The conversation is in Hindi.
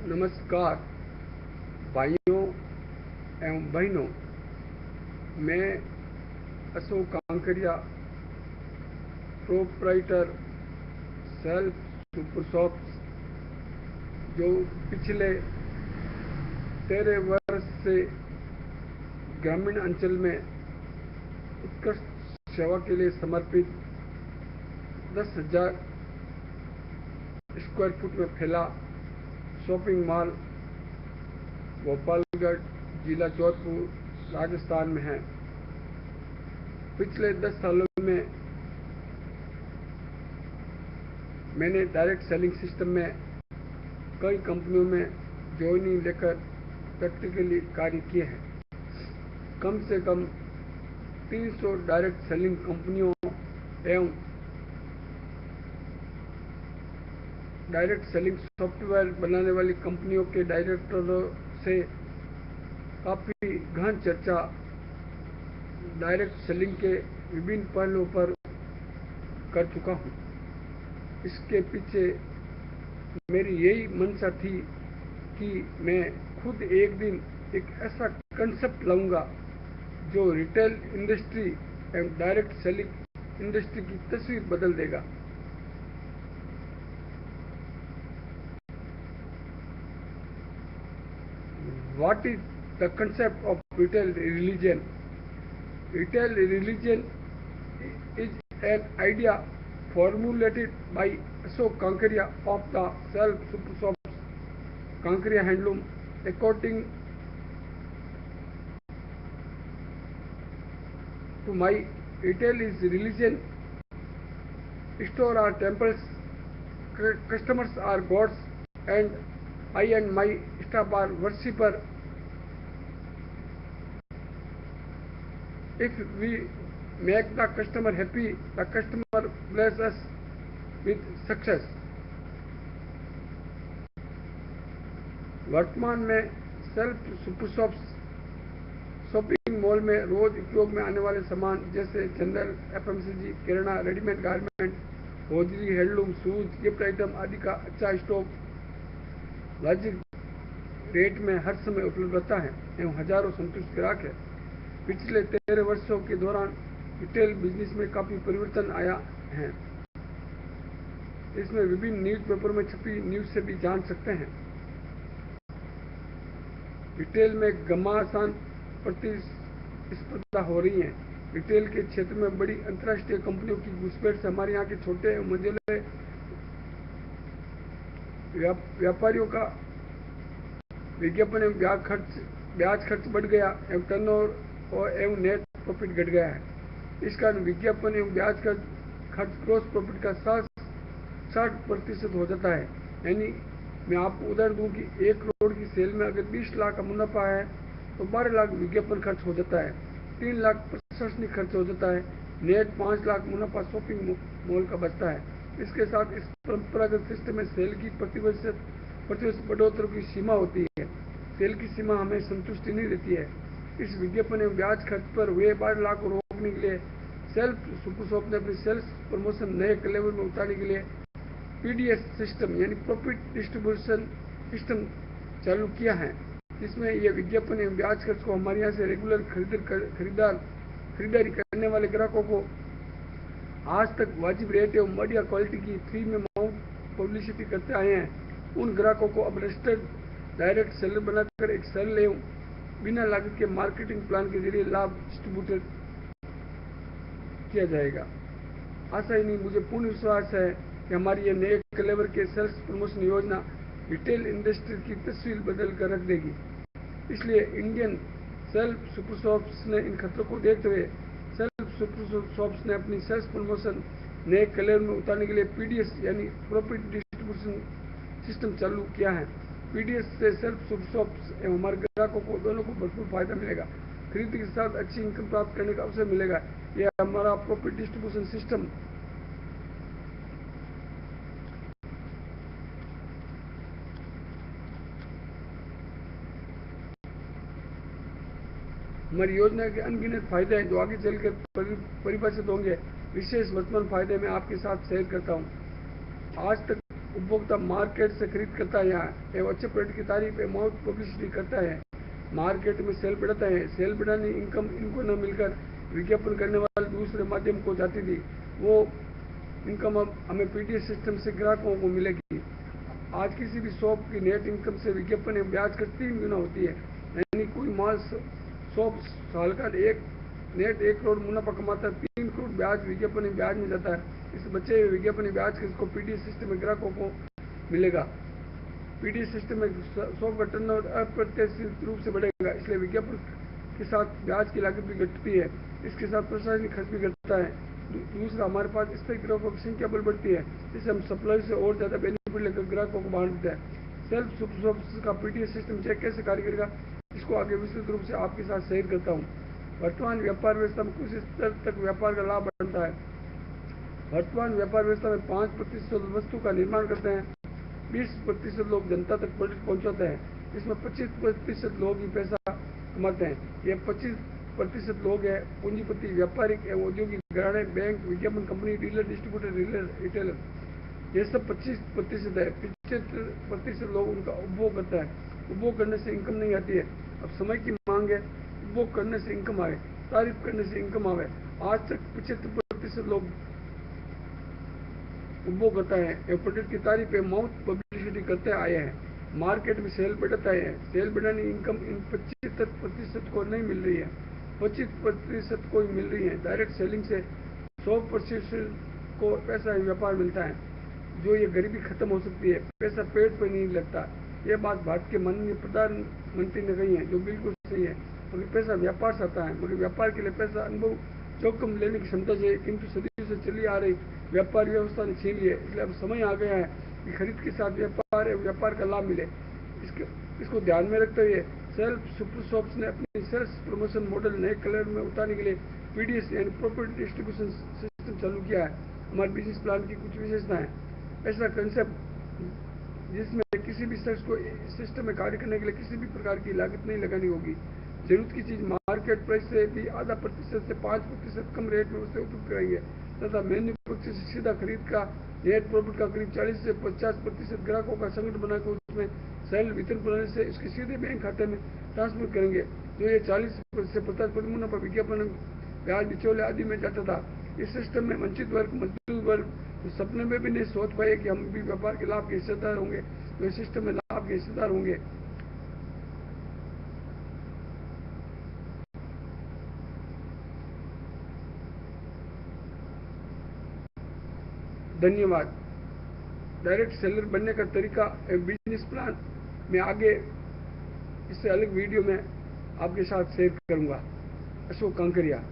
नमस्कार भाइयों एवं बहनों, मैं Ashok Kankaria, proprietor self super shops, जो पिछले 13 वर्ष से ग्रामीण अंचल में उत्कृष्ट सेवा के लिए समर्पित 10,000 स्क्वायर फुट में फैला शॉपिंग मॉल गोपालगढ़, जिला जोधपुर, राजस्थान में है। पिछले 10 सालों में मैंने डायरेक्ट सेलिंग सिस्टम में कई कंपनियों में ज्वाइनिंग लेकर प्रैक्टिकली कार्य किए हैं। कम से कम 300 डायरेक्ट सेलिंग कंपनियों एवं डायरेक्ट सेलिंग सॉफ्टवेयर बनाने वाली कंपनियों के डायरेक्टरों से काफ़ी गहन चर्चा डायरेक्ट सेलिंग के विभिन्न पहलुओं पर कर चुका हूँ। इसके पीछे मेरी यही मंशा थी कि मैं खुद एक दिन एक ऐसा कंसेप्ट लाऊंगा जो रिटेल इंडस्ट्री एवं डायरेक्ट सेलिंग इंडस्ट्री की तस्वीर बदल देगा। What is the concept of retail religion? Retail religion is an idea formulated by Ashok Kankaria of the Self Super Shops Kankaria Handloom. According to my, retail is religion. Store are temples, customers are gods, and I and my staff are worshipper. If we make the customer happy, the customer bless us with success. वर्तमान में self super shops shopping mall में रोज उपयोग में आने वाले सामान जैसे जनरल, एफएमसीजी, किराना, readymade garment, hosiery, handloom, shoes, gift item आदि का अच्छा स्टॉक वाजिब रेट में हर समय उपलब्ध रहता है एवं हजारों संतुष्ट ग्राहक है। पिछले 13 वर्षों के दौरान रिटेल बिजनेस में काफी परिवर्तन आया है। इसमें विभिन्न न्यूज़पेपर में छपी न्यूज से भी जान सकते हैं। रिटेल में घमासान प्रतिस्पर्धा हो रही है। रिटेल के क्षेत्र में बड़ी अंतर्राष्ट्रीय कंपनियों की घुसपैठ से हमारे यहाँ के छोटे एवं मंझले व्यापारियों का विज्ञापन एवं ब्याज खर्च बढ़ गया एवं टर्नओवर एवं नेट प्रॉफिट घट गया है। इस कारण विज्ञापन एवं ब्याज खर्च ग्रोस प्रॉफिट का 60% हो जाता है। यानी मैं आपको उदाहरण दूं कि 1 करोड़ की सेल में अगर 20 लाख का मुनाफा है तो 12 लाख विज्ञापन खर्च हो जाता है, 3 लाख प्रशासनिक खर्च हो जाता है, नेट 5 लाख मुनाफा शॉपिंग मॉल का बचता है। इसके साथ इस परंपरागत सिस्टम में सेल की प्रतिवर्ष बढ़ोतरी की सीमा होती है। सेल की सीमा हमें संतुष्टि नहीं देती है। इस विज्ञापन एवं ब्याज खर्च पर हुए 12 लाख को रोकने के लिए सेल्फ सुपर शॉप ने अपनी सेल्स प्रमोशन नए लेवल में उतारने के लिए पीडीएस सिस्टम यानी प्रॉफिट डिस्ट्रीब्यूशन सिस्टम चालू किया है, जिसमें यह विज्ञापन एवं ब्याज खर्च को हमारे यहाँ से रेगुलर खरीदारी करने वाले ग्राहकों को आज तक वाजिब रेट एवं बढ़िया क्वालिटी की फ्री में माउंट पब्लिसिटी करते आए हैं। उन ग्राहकों को अब रजिस्टर्ड डायरेक्ट सेलर बनाकर एक सरल एवं बिना लागत के मार्केटिंग प्लान के जरिए लाभ डिस्ट्रीब्यूटेड किया जाएगा। आशा ही नहीं, मुझे पूर्ण विश्वास है कि हमारी ये नए क्लेवर के सेल्स प्रमोशन योजना रिटेल इंडस्ट्री की तस्वीर बदल कर रख देगी। इसलिए इंडियन सेल्फ सुपर शॉप्स ने इन खतरों को देखते हुए सेल्फ सुपर शॉप्स ने अपनी सेल्स प्रमोशन नए क्लेवर में उतारने के लिए पीडीएस यानी प्रॉफिट डिस्ट्रीब्यूशन सिस्टम चालू किया है। पीडीएस से सेल्फ सुपर शॉप्स एवं हमारे ग्राहकों को दोनों को भरपूर फायदा मिलेगा। खरीदी के साथ अच्छी इनकम प्राप्त करने का अवसर मिलेगा। यह हमारा प्रॉफिट डिस्ट्रीब्यूशन सिस्टम हमारी योजना के अनगिनत फायदे हैं जो आगे चलकर परिभाषित होंगे। विशेष वर्तमान फायदे मैं आपके साथ शेयर करता हूँ। आज तक उपभोक्ता मार्केट से खरीद करता है यहाँ एवं अच्छे प्रोडक्ट की तारीफ है माउथ पब्लिसिटी करता है, मार्केट में सेल बढ़ाता है। सेल बढ़ाने इनकम इनको न मिलकर विज्ञापन करने वाले दूसरे माध्यम को जाती थी, वो इनकम अब हमें पीडीएस सिस्टम से ग्राहकों को मिलेगी। आज किसी भी शॉप की नेट इनकम से विज्ञापन एवं ब्याज कर 3 गुना होती है, यानी कोई माल शॉप साल का नेट 1 करोड़ मुनाफा कमाता है, 3 करोड़ ब्याज विज्ञापन एवं ब्याज में जाता है। इस बचे हुए विज्ञापन ब्याज के इसको पीडीएस सिस्टम में ग्राहकों को मिलेगा। पीडीएस सिस्टम में शॉप का टर्नओवर अप्रत्याशित रूप से बढ़ेगा, इसलिए विज्ञापन के साथ ब्याज की लागत भी घटती है, इसके साथ प्रशासनिक खर्च भी घटता है। दूसरा, हमारे पास स्थायी ग्राहकों की संख्या बल बढ़ती है, इससे हम सप्लाई से और ज़्यादा बेनिफिट लेकर ग्राहकों को बांट देते हैं। सेल्फ शॉप्स का पीडीएस सिस्टम चेक कैसे कार्य करेगा, इसको आगे विस्तृत रूप से आपके साथ शेयर करता हूँ। वर्तमान व्यापार व्यवस्था में कुछ स्तर तक व्यापार का लाभ बनता है। वर्तमान व्यापार व्यवस्था में 5% वस्तु का निर्माण करते हैं, 20% लोग जनता तक प्रोडक्ट पहुंचाते हैं, इसमें 25% लोग ही पैसा कमाते हैं। ये 25% लोग हैं पूंजीपति, व्यापारिक एवं औद्योगिक घराने, बैंक, विज्ञापन कंपनी, डीलर, डिस्ट्रीब्यूटर, रिटेलर, ये सब 25% है। 75% लोग उनका उपभोग करता है। उपभोग करने से इनकम नहीं आती है, अब समय की मांग है, उपभोग करने से इनकम आए, तारीफ करने से इनकम आवे। आज तक 75% लोग उपभोग करता है एवं प्रोडक्ट की तारीफ है माउथ पब्लिसिटी करते आए हैं। मार्केट में सेल बढ़ाता है, सेल बढ़ाने इनकम इन 25% को नहीं मिल रही है, 25% को ही मिल रही है। डायरेक्ट सेलिंग से 100% को पैसा व्यापार मिलता है, जो ये गरीबी खत्म हो सकती है, पैसा पेट पर नहीं लगता। ये बात भारत के माननीय प्रधानमंत्री ने कही है, जो बिल्कुल सही है। अभी पैसा व्यापार से आता है, मगर व्यापार के लिए पैसा अनुभव जोखिम लेने की क्षमता चाहिए, किंतु सदियों से चली आ रही व्यापार व्यवस्था ने छीन ली है। इसलिए अब समय आ गया है कि खरीद के साथ व्यापार का लाभ मिले। इसको ध्यान में रखते हुए सेल्फ सुपर शॉप्स ने अपनी सेल्स प्रमोशन मॉडल नए कलर में उतारने के लिए पीडीएस यानी प्रॉपर्टी डिस्ट्रीब्यूशन सिस्टम चालू किया है। हमारे बिजनेस प्लान की कुछ विशेषताएं, ऐसा कंसेप्ट जिसमें किसी भी शख्स को सिस्टम में कार्य करने के लिए किसी भी प्रकार की लागत नहीं लगानी होगी। जरूरत की चीज मार्केट प्राइस से भी आधा प्रतिशत से 5% कम रेट में उसे उपलब्ध कराएंगे तथा मैन्युफैक्चर से सीधा खरीद का नेट प्रॉफिट का करीब 40 से 50% ग्राहकों का संगठन बनाकर उसमें सेल वितरण प्रणाली से इसके सीधे बैंक खाते में ट्रांसफर करेंगे, जो ये 40 से 50% मुनाफा विज्ञापन ब्याज बिचौले आदि में जाता था। इस सिस्टम में वंचित वर्ग, मजदूर वर्ग तो सपने में भी नहीं सोच पाए कि हम भी व्यापार के लाभ के हिस्सेदार होंगे, तो इस सिस्टम में लाभ के हिस्सेदार होंगे। धन्यवाद। डायरेक्ट सेलर बनने का तरीका बिजनेस प्लान में आगे इससे अलग वीडियो में आपके साथ शेयर करूंगा। अशोक कांकरिया।